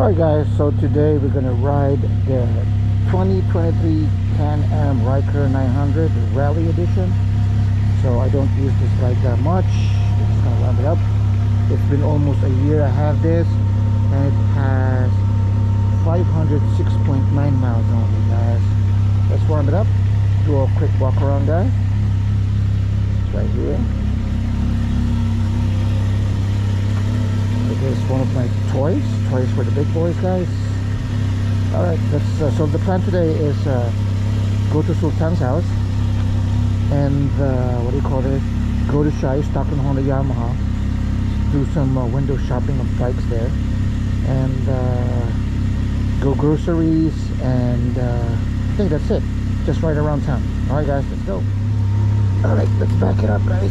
Alright guys, so today we're gonna ride the 2023 Can-Am Ryker 900 Rally Edition. So I don't use this bike that much. I'm just gonna warm it up. It's been almost a year I have this, and it has 506.9 miles only, guys. Let's warm it up. Do a quick walk around, guys. It's right here. It is one of my toys for the big boys, guys. All right, let's. So the plan today is go to Sultan's house and what do you call it? Go to Stockton Honda Yamaha, do some window shopping of bikes there, and go groceries, and I think that's it. Just right around town. All right, guys, let's go. All right, let's back it up, guys.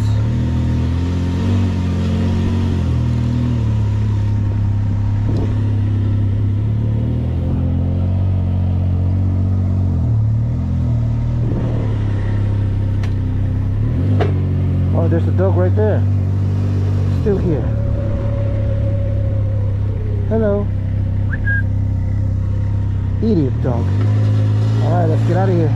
Oh, there's a dog right there. Still here. Hello. Idiot dog. Alright, let's get out of here.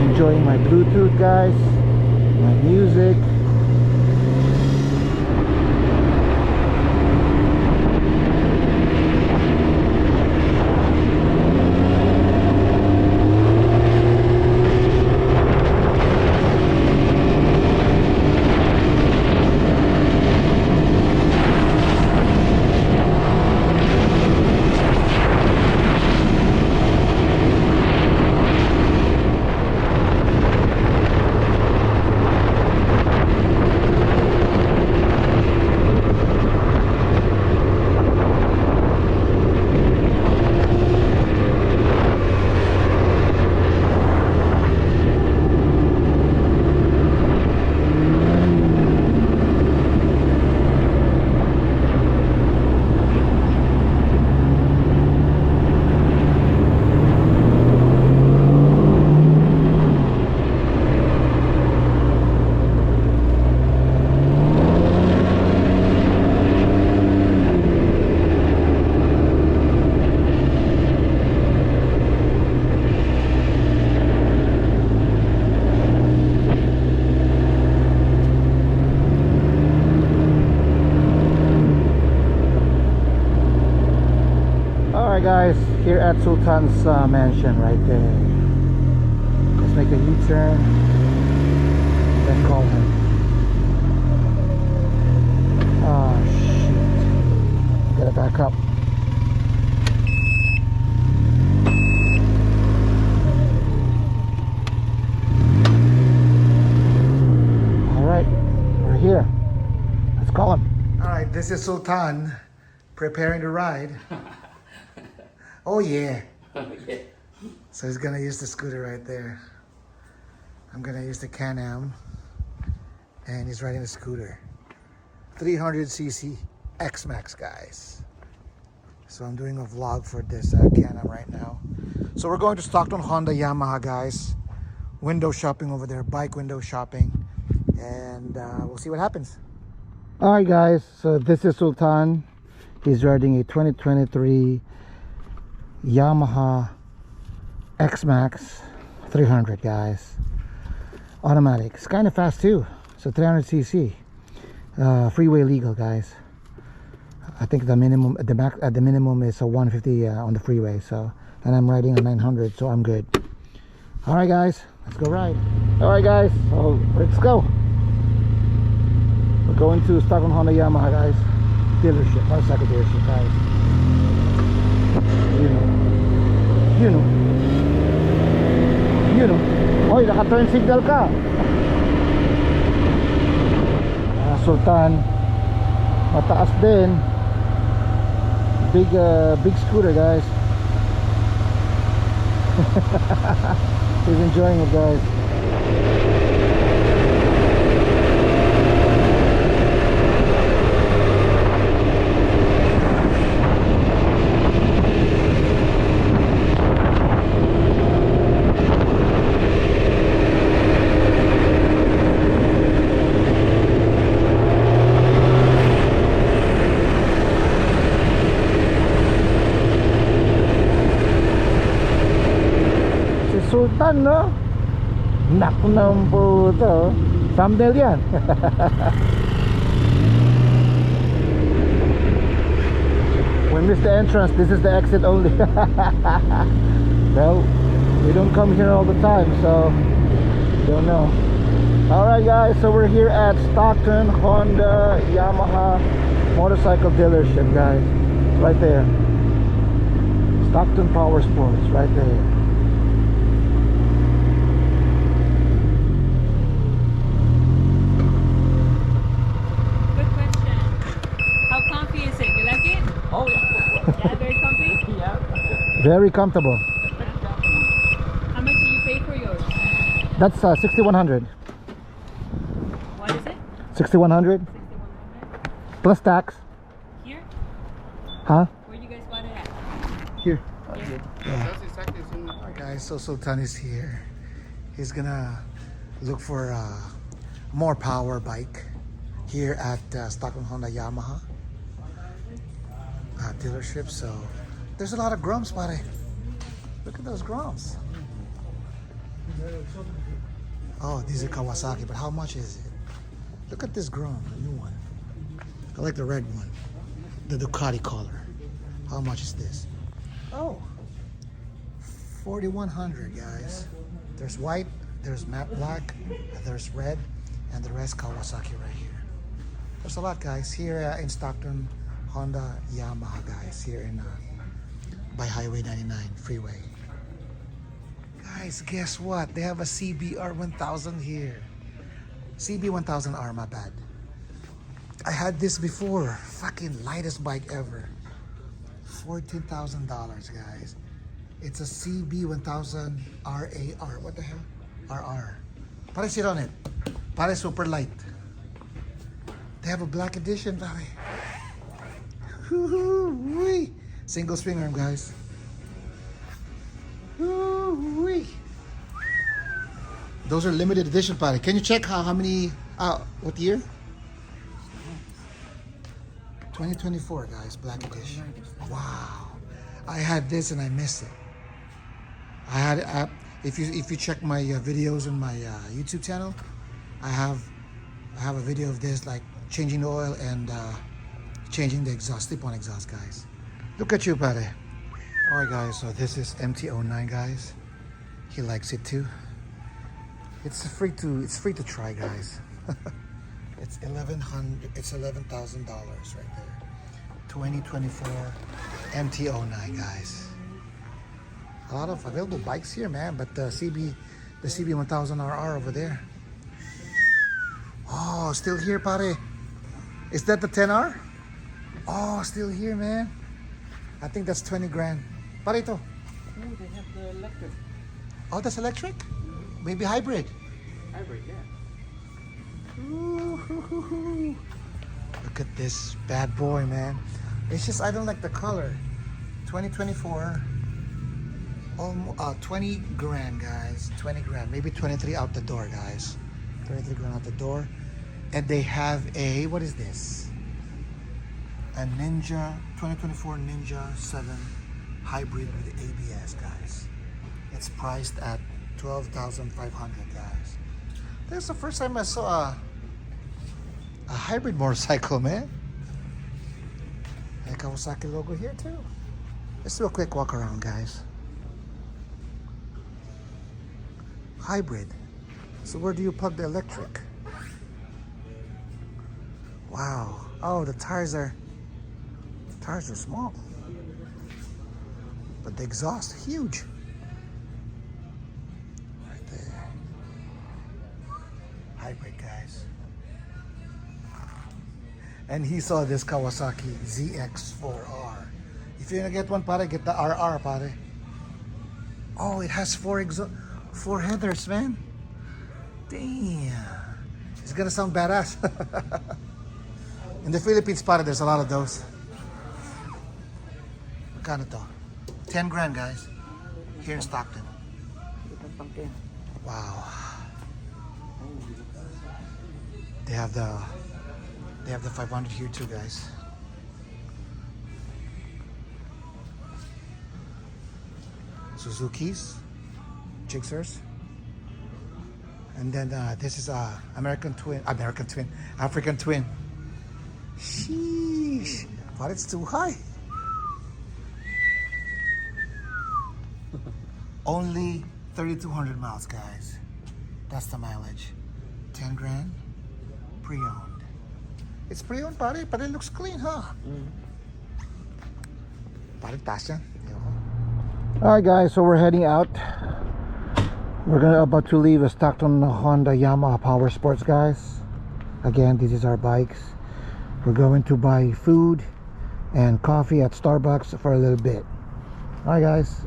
Enjoying my Bluetooth, guys. My music. Guys, here at Sultan's mansion right there. Let's make a U-turn, then call him. Oh shit, gotta back up. Alright, we're here. Let's call him. Alright, this is Sultan preparing to ride. Oh yeah. Yeah. So he's gonna use the scooter right there. I'm gonna use the Can-Am, and he's riding the scooter. 300cc X-Max, guys. So I'm doing a vlog for this Can-Am right now. So we're going to Stockton Honda Yamaha, guys. Window shopping over there, bike window shopping, and we'll see what happens. All right, guys. So this is Sultan. He's riding a 2023 Yamaha X-Max 300, guys. Automatic. It's kind of fast too. So 300cc. Freeway legal, guys. I think the minimum, the minimum is a 150 on the freeway. So, and I'm riding a 900, so I'm good. All right, guys, let's go ride. All right, guys, so let's go. We're going to Stockton Honda Yamaha, guys. Dealership, motorcycle dealership, guys. You know. Oy, naka-turn signal ka. Sultan, mataas din. Big scooter, guys. He's enjoying it, guys. ng puto. Thumbnail yan. We missed the entrance. This is the exit only. Well, we don't come here all the time, so don't know. Alright guys, so we're here at Stockton Honda Yamaha motorcycle dealership, guys. It's right there. Stockton Powersports, right there. Good question. How comfy is it? You like it? Oh yeah. Yeah, very comfy? Yeah. Very comfortable. How much do you pay for yours? That's 6100. What is it? 6100 6100? plus tax. Here? Huh? Where you guys bought it at? Here. Here? That's exactly the same. Alright guys, so Sultan is here. He's gonna look for a more power bike here at Stockton Honda Yamaha dealership. So there's a lot of grums, buddy. Look at those grums. Oh, these are Kawasaki, but how much is it? Look at this grum, the new one. I like the red one, the Ducati color. How much is this? Oh, 4,100, guys. There's white, there's matte black, there's red, and the rest Kawasaki right here. There's a lot, guys, here in Stockton Honda Yamaha, guys, here in by Highway 99 freeway. Guys, guess what? They have a CBR 1000 here. CB 1000R, my bad. I had this before. Fucking lightest bike ever. $14,000, guys. It's a CB 1000 RAR. What the hell? RR. Pare, sit on it. Pare, super light. They have a black edition, pare. Woo-hoo-wee. Single swing arm, guys. Woo-wee. Those are limited edition, pare. Can you check how many, what year? 2024, guys, black edition. Wow. I had this and I missed it. I had, if you check my videos on my YouTube channel, I have a video of this, like changing the oil and changing the exhaust, slip-on exhaust, guys. Look at you, pare. All right, guys, so this is MT09, guys. He likes it too. It's free to try, guys. It's $11,000 right there. 2024 MT09, guys. A lot of available bikes here, man, but the CB 1000RR over there. Oh, still here, pare. Is that the 10R? Oh, still here, man. I think that's 20 grand. Pare ito. Oh, they have the electric. Oh, that's electric? Maybe hybrid. Hybrid, yeah. Ooh, look at this bad boy, man. It's just I don't like the color. 2024. 20 grand, guys. 20 grand. Maybe 23 out the door, guys. 23 grand out the door. And they have a, what is this? A Ninja, 2024 Ninja 7 hybrid with ABS, guys. It's priced at $12,500, guys. That's the first time I saw a hybrid motorcycle, man. And Kawasaki logo here too. Let's do a quick walk around, guys. Hybrid. So where do you plug the electric? Wow. Oh, the tires are small. But the exhaust, huge. Right there. Hybrid, guys. And he saw this Kawasaki ZX4R. If you're gonna get one, pare, get the RR, pare. Oh, it has four headers, man. Damn. It's gonna sound badass. In the Philippines, pare, there's a lot of those. Magkano to? 10 grand, guys. Here in Stockton. Wow. They have the 500 here too, guys. Suzuki's, Gixxers. And then this is African twin. Sheesh, but it's too high. Only 3,200 miles, guys. That's the mileage. 10 grand, pre-owned. It's pre-owned, pare, but it looks clean, huh? Pare, taas yan. Alright guys, so we're heading out. We're about to leave a Stockton Honda Yamaha Powersports, guys. Again, this is our bikes. We're going to buy food and coffee at Starbucks for a little bit. Alright guys.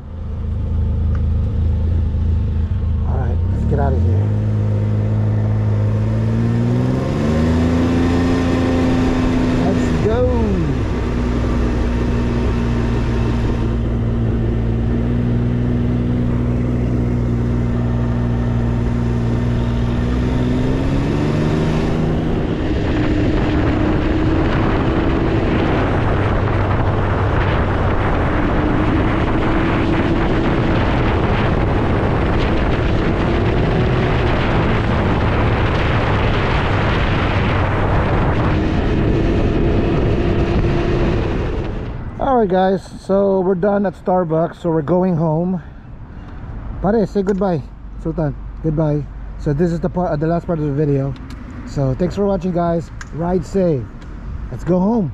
Alright, let's get out of here. Let's go. Alright guys, so we're done at Starbucks, so we're going home. Pare, say goodbye, Sultan. Goodbye. So this is the last part of the video. So thanks for watching, guys. Ride safe. Let's go home.